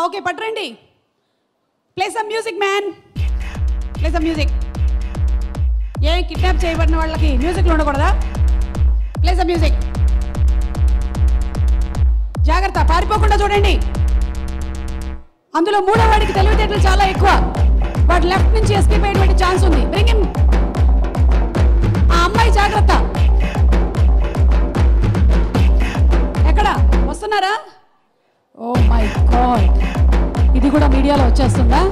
Okay పట్టరండి. Play some music man, play some music. ఏ kidnap చేయబడిన వాళ్ళకి మ్యూజిక్లు ఉండకూడదా? Play some music. జాగ్రత్త, పారిపోకుండా చూడండి. అందులో మూడో వాడికి తెలివితేటలు చాలా ఎక్కువ. వాడు లెఫ్ట్ నుంచి ఎస్కేప్ అయ్యేటువంటి ఛాన్స్ ఉంది. Bring him. ఆ అమ్మాయి జాగ్రత్త. ఎక్కడ వస్తున్నారా? ఓ మై గాడ్, ఇది కూడా మీడియాలో వచ్చేస్తుందా?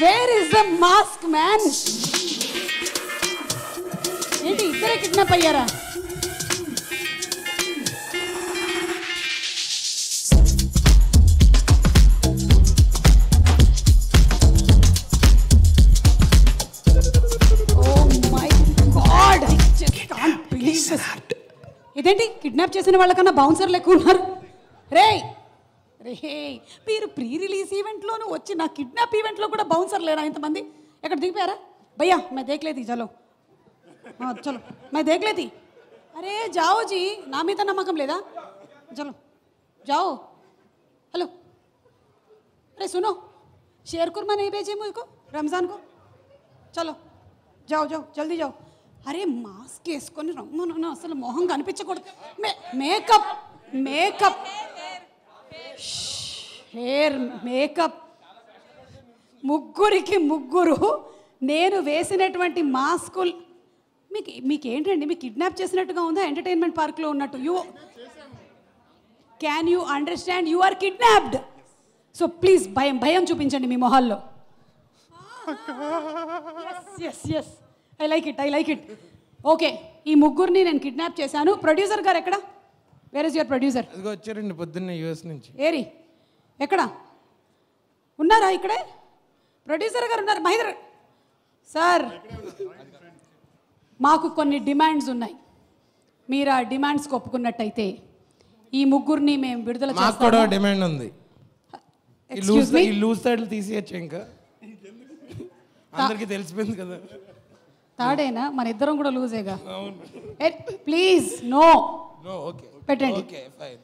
Where is the mask man? ఏంటి ఇద్దరే కిడ్నాప్ అయ్యారా? ఇదేంటి కిడ్నాప్ చేసిన వాళ్ళకన్నా బౌన్సర్లు ఎక్కువ ఉన్నారు. రే రే, మీరు ప్రీ రిలీజ్ ఈవెంట్లోనూ వచ్చి నా కిడ్నాప్ ఈవెంట్లో కూడా బౌన్సర్ లేరా ఇంతమంది? ఎక్కడ దిగిపోయారా? భయ్యా मैं देख लेती, चलो हाँ चलो मैं देख लेती. अरे जाओ जी, నా మీద నమ్మకం లేదా? चलो जाओ. हेलो, अरे सुनो, शेर कुरमा नहीं भेजे मुझको रमज़ान को. चलो जाओ जाओ जल्दी जाओ. అరే మాస్క్ వేసుకొని రమ్మను, అసలు మొహం కనిపించకూడదు. మేకప్ మేకప్ హెయిర్ మేకప్, ముగ్గురికి ముగ్గురు నేను వేసినటువంటి మాస్కులు. మీకేంటండి, మీకు కిడ్నాప్ చేసినట్టుగా ఉందా? ఎంటర్టైన్మెంట్ పార్క్లో ఉన్నట్టు. Can you understand? You are kidnapped. So please భయం భయం చూపించండి మీ మొహాల్లో. Yes yes, I like it, I like it. Okay, ఈ ముగ్గురిని నేను కిడ్నాప్ చేశాను. ప్రొడ్యూసర్ గారు ఎక్కడ? Where is your producer? వచ్చారండి పొద్దున్నే యూఎస్ నుంచి. ఏరి ఎక్కడ ఉన్నారా? ఇక్కడే ప్రొడ్యూసర్ గారు ఉన్నారు. మహేంద్ర సార్, మాకు కొన్ని డిమాండ్స్ ఉన్నాయి. మీరు ఆ డిమాండ్స్కి ఒప్పుకున్నట్టయితే ఈ ముగ్గురిని మేము విడుదల చేస్తాము. మాకు కూడా డిమాండ్ ఉంది. ఈ లూజ్ సైడ్లు తీసేయచ్చు, ఇంకా అందరికీ తెలిసిపోయింది కదా. తాడేనా? మన ఇద్దరం కూడా లూజేగా. ప్లీజ్ నో, ఓకే పెట్టండి. Okay fine.